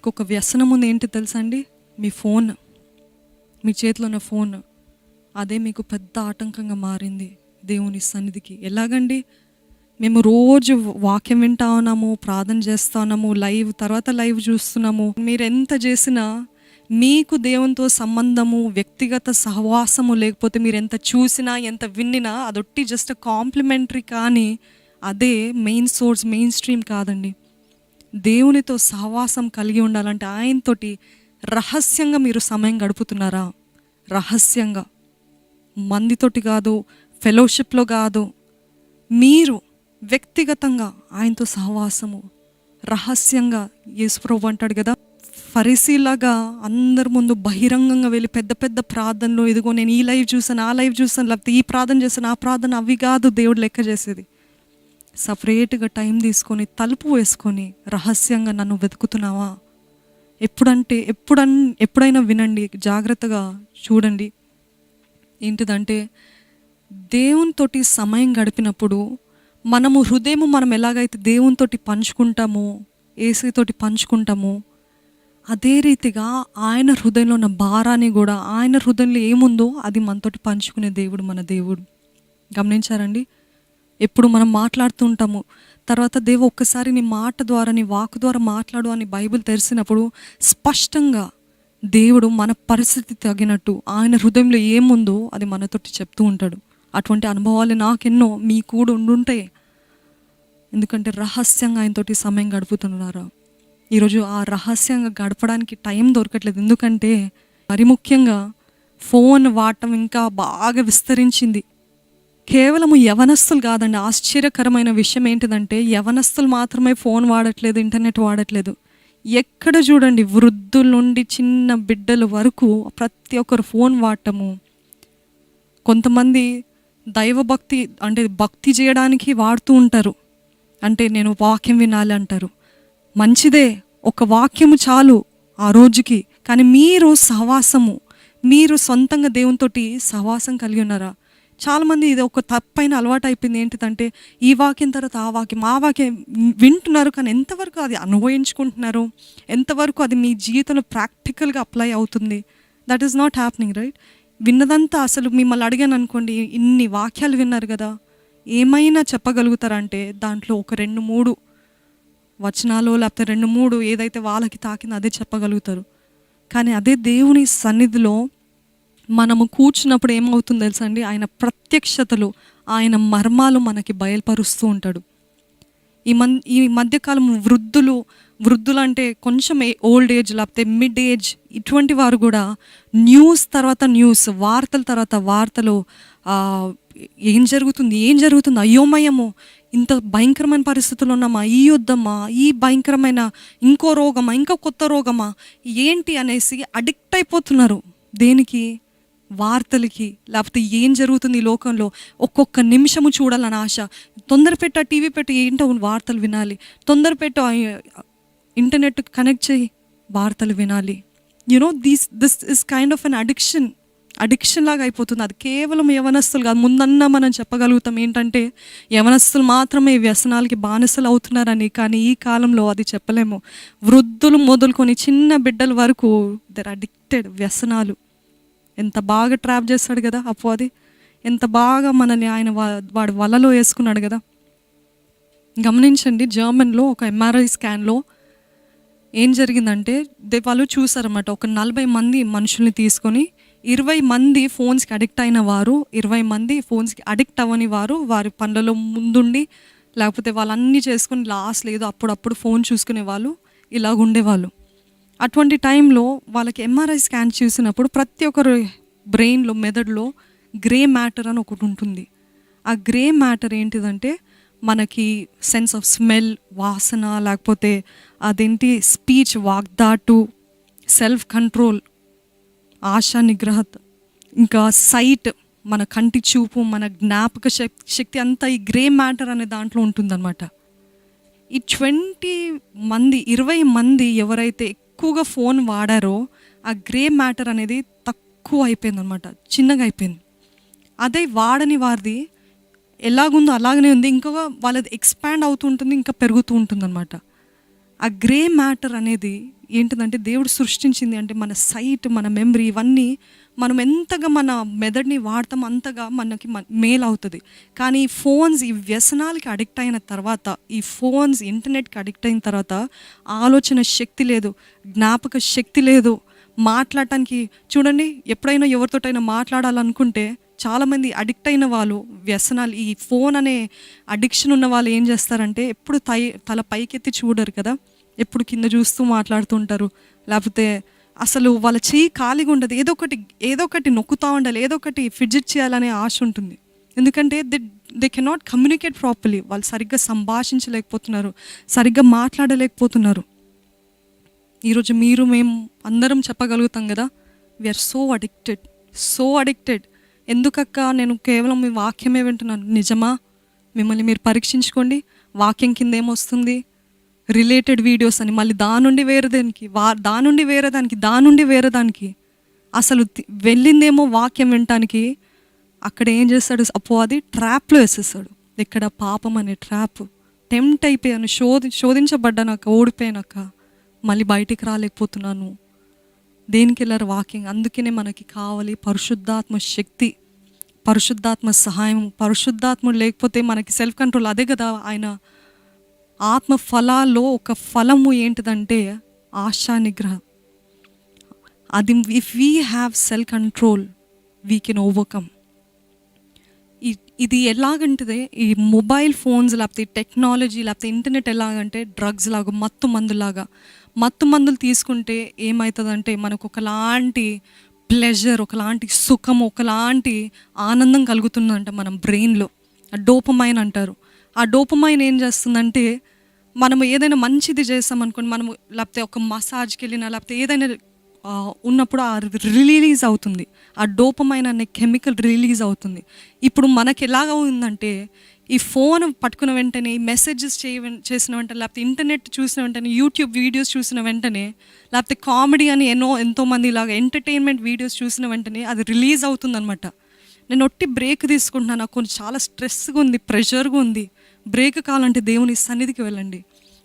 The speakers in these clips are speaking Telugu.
మీకు ఒక వ్యసనం ఉంది, ఏంటి తెలుసా అండి? మీ ఫోన్, మీ చేతిలో ఉన్న ఫోన్. అదే మీకు పెద్ద ఆటంకంగా మారింది దేవుని సన్నిధికి. ఎలాగండి? మేము రోజు వాక్యం వింటా ఉన్నాము, ప్రార్థన చేస్తూ ఉన్నాము, లైవ్ చూస్తున్నాము. మీరు ఎంత చేసినా మీకు దేవునితో సంబంధము, వ్యక్తిగత సహవాసము లేకపోతే మీరు ఎంత చూసినా ఎంత విన్నినా అదొట్టి జస్ట్ కాంప్లిమెంటరీ, కానీ అదే మెయిన్ సోర్స్, మెయిన్ స్ట్రీమ్ కాదండి. దేవునితో సహవాసం కలిగి ఉండాలంటే ఆయనతోటి రహస్యంగా మీరు సమయం గడుపుతున్నారా? రహస్యంగా, మందితోటి కాదు, ఫెలోషిప్లో కాదు, మీరు వ్యక్తిగతంగా ఆయనతో సహవాసము రహస్యంగా. యేసుప్రభు అంటాడు కదా, ఫరిసీలాగా అందరి ముందు బహిరంగంగా వెళ్ళి పెద్ద పెద్ద ప్రార్థనలు, ఇదిగో నేను ఈ లైవ్ చూసాను, ఆ లైవ్ చూసాను, లేకపోతే ఈ ప్రార్థన చేశాను, ఆ ప్రార్థన, అవి కాదు దేవుడు లెక్క చేసేది. సపరేట్గా టైం తీసుకొని తలుపు వేసుకొని రహస్యంగా నన్ను వెతుకుతున్నావా? ఎప్పుడైనా వినండి, జాగ్రత్తగా చూడండి. ఏంటిదంటే, దేవునితోటి సమయం గడిపినప్పుడు మనము హృదయము మనం ఎలాగైతే దేవునితోటి పంచుకుంటామో, యేసుతోటి పంచుకుంటామో, అదే రీతిగా ఆయన హృదయంలో ఉన్న భారాన్ని కూడా, ఆయన హృదయంలో ఏముందో అది మనతోటి పంచుకునే దేవుడు మన దేవుడు. గమనించారండి? ఎప్పుడు మనం మాట్లాడుతూ ఉంటాము, తర్వాత దేవ ఒక్కసారి నీ మాట ద్వారా, నీ వాక్ ద్వారా మాట్లాడు అని బైబిల్ తెరిచినప్పుడు స్పష్టంగా దేవుడు మన పరిస్థితి తగినట్టు ఆయన హృదయంలో ఏముందో అది మనతోటి చెప్తూ ఉంటాడు. అటువంటి అనుభవాలు నాకెన్నో, మీ కూడా ఉండుంటాయి. ఎందుకంటే రహస్యంగా ఆయనతోటి సమయం గడుపుతున్నారు. ఈరోజు ఆ రహస్యంగా గడపడానికి టైం దొరకట్లేదు. ఎందుకంటే మరి ముఖ్యంగా ఫోన్ వాడటం ఇంకా బాగా విస్తరించింది. కేవలము యవనస్తులు కాదండి. ఆశ్చర్యకరమైన విషయం ఏంటిదంటే, యవనస్తులు మాత్రమే ఫోన్ వాడట్లేదు, ఇంటర్నెట్ వాడట్లేదు. ఎక్కడ చూడండి, వృద్ధుల నుండి చిన్న బిడ్డల వరకు ప్రతి ఒక్కరు ఫోన్ వాడటము. కొంతమంది దైవభక్తి అంటే భక్తి చేయడానికి వాడుతూ ఉంటారు. అంటే నేను వాక్యం వినాలి అంటారు. మంచిదే, ఒక వాక్యము చాలు ఆ రోజుకి. కానీ మీరు సహవాసము, మీరు సొంతంగా దేవునితోటి సహవాసం కలిగి ఉన్నారా? చాలామంది ఇది ఒక తప్పైన అలవాటు అయిపోయింది. ఏంటిదంటే, ఈ వాక్యం తర్వాత ఆ వాక్యం వింటున్నారు, కానీ ఎంతవరకు అది అనుభవించుకుంటున్నారు, ఎంతవరకు అది మీ జీవితంలో ప్రాక్టికల్గా అప్లై అవుతుంది? That is not happening, right? విన్నదంతా, అసలు మిమ్మల్ని అడిగాను అనుకోండి, ఇన్ని వాక్యాలు విన్నారు కదా, ఏమైనా చెప్పగలుగుతారంటే దాంట్లో ఒక 2-3 వచనాలు, లేకపోతే 2-3 ఏదైతే వాళ్ళకి తాకిందో అదే చెప్పగలుగుతారు. కానీ అదే దేవుని సన్నిధిలో మనము కూర్చున్నప్పుడు ఏమవుతుందో తెలుసా అండి? ఆయన ప్రత్యక్షతలు, ఆయన మర్మాలు మనకి బయలుపరుస్తూ ఉంటాడు. ఈ మధ్యకాలం వృద్ధులు అంటే కొంచెం ఓల్డ్ ఏజ్, లేకపోతే మిడ్ ఏజ్, ఇటువంటి వారు కూడా న్యూస్ తర్వాత న్యూస్, వార్తల తర్వాత వార్తలు, ఏం జరుగుతుంది, అయోమయము, ఇంత భయంకరమైన పరిస్థితుల్లో ఉన్నామా, ఈ యుద్ధమా, ఈ భయంకరమైన ఇంకో రోగమా, ఇంకా కొత్త రోగమా, ఏంటి అనేసి అడిక్ట్ అయిపోతున్నారు. దేనికి? వార్తలకి. లేకపోతే ఏం జరుగుతుంది ఈ లోకంలో, ఒక్కొక్క నిమిషము చూడాలని ఆశ. తొందరపెట్ట టీవీ పెట్టి, ఏంటో వార్తలు వినాలి, తొందరపెట్ట ఇంటర్నెట్ కనెక్ట్ చేయి, వార్తలు వినాలి. This is kind of an addiction లాగా అయిపోతుంది. అది కేవలం యవనస్తులు కాదు. ముందన్నా మనం చెప్పగలుగుతాం ఏంటంటే, యవనస్తులు మాత్రమే వ్యసనాలకి బానిసలు అవుతున్నారని. కానీ ఈ కాలంలో అది చెప్పలేము. వృద్ధులు మొదలుకొని చిన్న బిడ్డల వరకు దర్ అడిక్టెడ్. వ్యసనాలు ఎంత బాగా ట్రాప్ చేస్తాడు కదా అపవాది, ఎంత బాగా మనల్ని ఆయన వాడి వలలో వేసుకున్నాడు కదా. గమనించండి, జర్మన్లో ఒక MRI స్కాన్లో ఏం జరిగిందంటే, వాళ్ళు చూసారన్నమాట, ఒక 40 మంది మనుషుల్ని తీసుకొని 20 మంది ఫోన్స్కి అడిక్ట్ అయిన వారు, 20 మంది ఫోన్స్కి అడిక్ట్ అవ్వని వారు, వారి పనులలో ముందుండి, లేకపోతే వాళ్ళన్నీ చేసుకుని లాస్ట్ ఏదో అప్పుడప్పుడు ఫోన్ చూసుకునే వాళ్ళు, ఇలాగ ఉండేవాళ్ళు. అటువంటి టైంలో వాళ్ళకి MRI స్కాన్ చూసినప్పుడు ప్రతి ఒక్కరు బ్రెయిన్లో, మెదడులో గ్రే మ్యాటర్ అని ఒకటి ఉంటుంది. ఆ గ్రే మ్యాటర్ ఏంటిదంటే, మనకి సెన్స్ ఆఫ్ స్మెల్, వాసన, లేకపోతే అదేంటి స్పీచ్, వాగ్దాటు, సెల్ఫ్ కంట్రోల్, ఆశా నిగ్రహత, ఇంకా సైట్, మన కంటి చూపు, మన జ్ఞాపక శక్తి అంతా ఈ గ్రే మ్యాటర్ అనే దాంట్లో ఉంటుందన్నమాట. ఈ 20 మంది ఎవరైతే ఎక్కువగా ఫోన్ వాడారో, ఆ గ్రే మ్యాటర్ అనేది తక్కువ అయిపోయింది అనమాట, చిన్నగా అయిపోయింది. అదే వాడని వారిది ఎలాగుందో అలాగనే ఉంది, ఇంకొక వాళ్ళది ఎక్స్పాండ్ అవుతూ ఉంటుంది, ఇంకా పెరుగుతూ ఉంటుంది అనమాట. ఆ గ్రే మ్యాటర్ అనేది ఏంటిదంటే దేవుడు సృష్టించింది అంటే మన సైట్, మన మెమరీ, ఇవన్నీ మనం ఎంతగా మన మెదడుని వాడతాం అంతగా మనకి మేలు అవుతుంది. కానీ ఈ ఫోన్స్, ఈ వ్యసనాలకి అడిక్ట్ అయిన తర్వాత, ఈ ఫోన్స్ ఇంటర్నెట్కి అడిక్ట్ అయిన తర్వాత ఆలోచన శక్తి లేదు, జ్ఞాపక శక్తి లేదు, మాట్లాడటానికి చూడండి. ఎప్పుడైనా ఎవరితోటైనా మాట్లాడాలనుకుంటే చాలామంది అడిక్ట్ అయిన వాళ్ళు, వ్యసనాలు, ఈ ఫోన్ అనే అడిక్షన్ ఉన్న వాళ్ళు ఏం చేస్తారంటే ఎప్పుడు తల పైకెత్తి చూడరు కదా, ఎప్పుడు కింద చూస్తూ మాట్లాడుతుంటారు. లేకపోతే అసలు వాళ్ళ చెయ్యి ఖాళీగా ఉండదు, ఏదో ఒకటి నొక్కుతూ ఉండాలి, ఏదో ఒకటి ఫిడ్జెట్ చేయాలనే ఆశ ఉంటుంది. ఎందుకంటే దే కెనాట్ కమ్యూనికేట్ ప్రాపర్లీ. వాళ్ళు సరిగ్గా సంభాషించలేకపోతున్నారు, సరిగ్గా మాట్లాడలేకపోతున్నారు. ఈరోజు మేము అందరం చెప్పగలుగుతాం కదా, వీఆర్ సో అడిక్టెడ్. ఎందుకక్క నేను కేవలం మీ వాక్యమే వింటున్నాను? నిజమా? మిమ్మల్ని మీరు పరీక్షించుకోండి. వాక్యం కింద ఏమొస్తుంది? రిలేటెడ్ వీడియోస్ అని, మళ్ళీ దాని నుండి వేరే దానికి అసలు వెళ్ళిందేమో వాక్యం వినటానికి. అక్కడ ఏం చేస్తాడు అపవాది? ట్రాప్లో వేసేస్తాడు. ఇక్కడ పాపం అనే ట్రాప్. టెంప్ట్ అయిపోయాను, శోధించబడ్డానక్క, ఓడిపోయానక్క, మళ్ళీ బయటికి రాలేకపోతున్నాను. దేనికి వెళ్ళారు? వాక్యం. అందుకనే మనకి కావాలి పరిశుద్ధాత్మ శక్తి, పరిశుద్ధాత్మ సహాయం. పరిశుద్ధాత్ముడు లేకపోతే మనకి సెల్ఫ్ కంట్రోల్. అదే కదా ఆయన ఆత్మ ఫలాల్లో ఒక ఫలము ఏంటిదంటే ఆశా నిగ్రహం. అది if we have self control we can overcome. ఇది ఎలాగంటే ఈ మొబైల్ ఫోన్స్, లేకపోతే టెక్నాలజీ, లేకపోతే ఇంటర్నెట్ ఎలాగంటే డ్రగ్స్ లాగా, మత్తు మందులు తీసుకుంటే ఏమవుతుందంటే మనకు ఒకలాంటి ప్లెజర్, ఒకలాంటి సుఖం, ఒకలాంటి ఆనందం కలుగుతుందంట మన బ్రెయిన్లో. డోపమైన్ అంటారు. ఆ డోపమైన్ ఏం చేస్తుందంటే మనము ఏదైనా మంచిది చేస్తామనుకోండి, మనము లేకపోతే ఒక మసాజ్కి వెళ్ళినా లేకపోతే ఏదైనా ఉన్నప్పుడు ఆ రిలీజ్ అవుతుంది, ఆ డోపమైన్ అనే కెమికల్ రిలీజ్ అవుతుంది. ఇప్పుడు మనకి ఎలాగ ఉందంటే ఈ ఫోన్ పట్టుకున్న వెంటనే, మెసేజెస్ చేసిన వెంటనే, లేకపోతే ఇంటర్నెట్ చూసిన వెంటనే, యూట్యూబ్ వీడియోస్ చూసిన వెంటనే, లేకపోతే కామెడీ అని ఎంతోమంది ఇలాగ ఎంటర్టైన్మెంట్ వీడియోస్ చూసిన వెంటనే అది రిలీజ్ అవుతుందన్నమాట. నేను బ్రేక్ తీసుకుంటున్నాను, నాకు కొంచెం చాలా స్ట్రెస్గా ఉంది, ప్రెషర్గా ఉంది. బ్రేక్ కావాలంటే దేవుని సన్నిధికి వెళ్ళండి.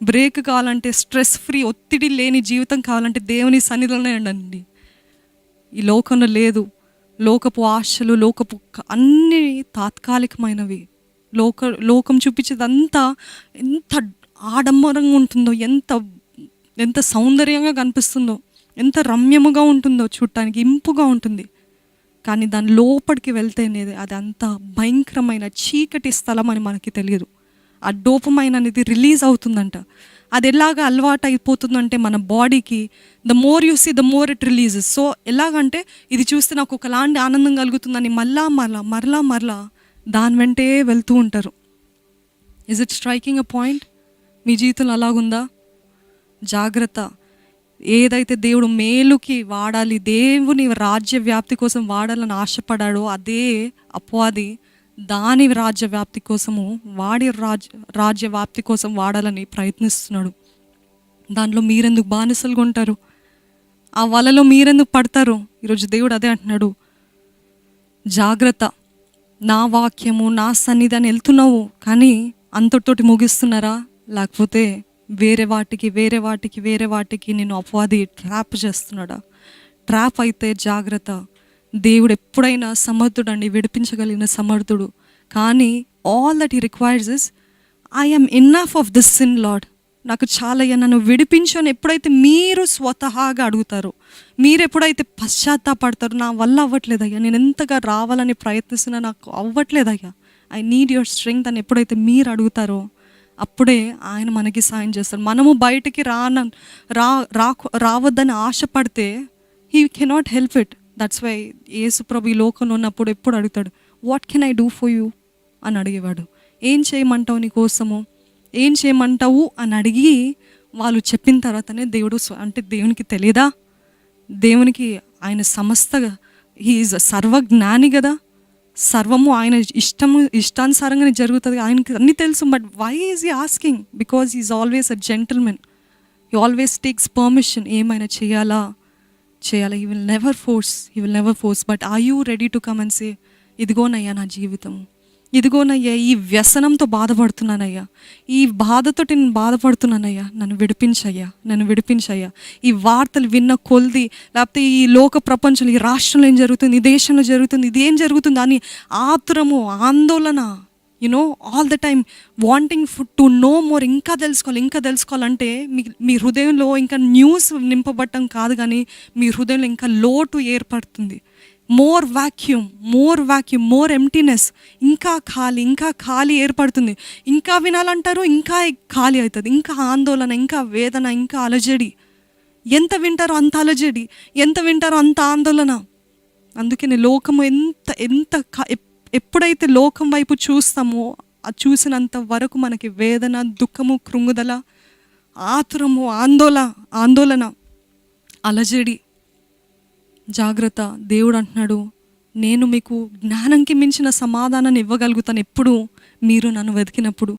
బ్రేక్ కావాలంటే స్ట్రెస్ ఫ్రీ, ఒత్తిడి లేని జీవితం కావాలంటే దేవుని సన్నిధిలోనే ఉండండి. ఈ లోకంలో లేదు. లోకపు ఆశలు, లోకపు అన్నీ తాత్కాలికమైనవి. లోకం చూపించేదంతా ఎంత ఆడంబరంగా ఉంటుందో, ఎంత సౌందర్యంగా కనిపిస్తుందో, ఎంత రమ్యముగా ఉంటుందో, చూడటానికి ఇంపుగా ఉంటుంది. కానీ దాని లోపలికి వెళ్తేనేది అది అంత భయంకరమైన చీకటి స్థలం అని మనకి తెలియదు. ఆ డోపమైన్ అనేది రిలీజ్ అవుతుందంట. అది ఎలాగ అలవాటు అయిపోతుందంటే మన బాడీకి, the more you see the more it releases. So ఎలాగంటే ఇది చూస్తే నాకు ఒకలాంటి ఆనందం కలుగుతుందని మరలా దాని వెంటే వెళ్తూ ఉంటారు. Is it striking a point? మీ జీవితంలో అలాగుందా? జాగ్రత్త. ఏదైతే దేవుడు మేలుకి వాడాలి, దేవుని రాజ్య వ్యాప్తి కోసం వాడాలని ఆశపడాడో అదే అపవాది దాని రాజ్య వ్యాప్తి కోసము, వాడి రాజ్య వ్యాప్తి కోసం వాడాలని ప్రయత్నిస్తున్నాడు. దాంట్లో మీరెందుకు బానిసలుగా ఉంటారు? ఆ వలలో మీరెందుకు పడతారు? ఈరోజు దేవుడు అదే అంటున్నాడు, జాగ్రత్త. నా వాక్యము, నా సన్నిధి అని వెళ్తున్నావు, కానీ అంతటితోటి ముగిస్తున్నారా? లేకపోతే వేరే వాటికి నేను అపవాది ట్రాప్ చేస్తున్నాడా? ట్రాప్ అయితే జాగ్రత్త. దేవుడు ఎప్పుడైనా సమర్థుడండి, విడిపించగలిగిన సమర్థుడు. కానీ all that he requires is I am enough of this sin lord. నాకు చాలా నన్ను విడిపించు అని ఎప్పుడైతే మీరు స్వతహాగా అడుగుతారో, మీరు ఎప్పుడైతే పశ్చాత్తాపడతారో, నా వల్ల అవ్వట్లేదయ్యా, నేను ఎంతగా రావాలని ప్రయత్నిస్తున్నా, నాకు అవ్వట్లేదయ్యా, ఐ నీడ్ యువర్ స్ట్రెంగ్త్ అని ఎప్పుడైతే మీరు అడుగుతారో అప్పుడే ఆయన మనకి సాయం చేస్తారు. మనము బయటికి రావద్దని ఆశపడితే he cannot help it. That's why Yesu ప్రభు ఈ లోకంలో ఉన్నప్పుడు ఎప్పుడు అడుగుతాడు, what can I do for you అని అడిగేవాడు. ఏం చేయమంటావు నీ కోసము, ఏం చేయమంటావు అని అడిగి వాళ్ళు చెప్పిన తర్వాతనే దేవుడు, అంటే దేవునికి తెలియదా? దేవునికి ఆయన సమస్తగా, హీ ఈజ్ సర్వజ్ఞాని కదా, సర్వము ఆయన ఇష్టానుసారంగానే జరుగుతుంది, ఆయనకి అన్నీ తెలుసు. But why is he asking? Because is always a gentlemen. He always takes permission. ఏమైనా చేయాలా. He will never force. But are you ready to come and say, ఇదిగోనయ్యా నా జీవితం, ఇదిగోనయ్యా ఈ వ్యసనంతో బాధపడుతున్నానయ్యా, ఈ బాధతోటి నేను బాధపడుతున్నానయ్యా, నన్ను విడిపించయ్యా, నన్ను విడిపించయ్యా. ఈ వార్తలు విన్న కొలిది, లేకపోతే ఈ లోక ప్రపంచంలో, ఈ రాష్ట్రంలో ఏం జరుగుతుంది, ఈ దేశంలో జరుగుతుంది, ఇది ఏం జరుగుతుంది అని ఆతురము, ఆందోళన, you know all the time wanting to know more, ఇంకా తెలుసుకోవాలి, ఇంకా తెలుసుకోవాలంటే మీ హృదయంలో ఇంకా న్యూస్ నింపబడటం కాదు, కానీ మీ హృదయంలో ఇంకా లోటు ఏర్పడుతుంది. మోర్ వాక్యూమ్, మోర్ ఎంటీనెస్, ఇంకా ఖాళీ ఏర్పడుతుంది. ఇంకా వినాలంటారు, ఇంకా ఖాళీ అవుతుంది. ఇంకా ఆందోళన, ఇంకా వేదన, ఇంకా అలజడి. ఎంత వింటారో అంత అలజడి, ఎంత వింటారో అంత ఆందోళన. అందుకని లోకము ఎప్పుడైతే లోకం వైపు చూస్తామో, అది చూసినంత వరకు మనకి వేదన, దుఃఖము, కృంగుదల, ఆతురము, ఆందోళన, అలజడి. జాగ్రత్త. దేవుడు అంటున్నాడు, నేను మీకు జ్ఞానంకి మించిన సమాధానాన్ని ఇవ్వగలుగుతాను ఎప్పుడు మీరు నన్ను వెతికినప్పుడు.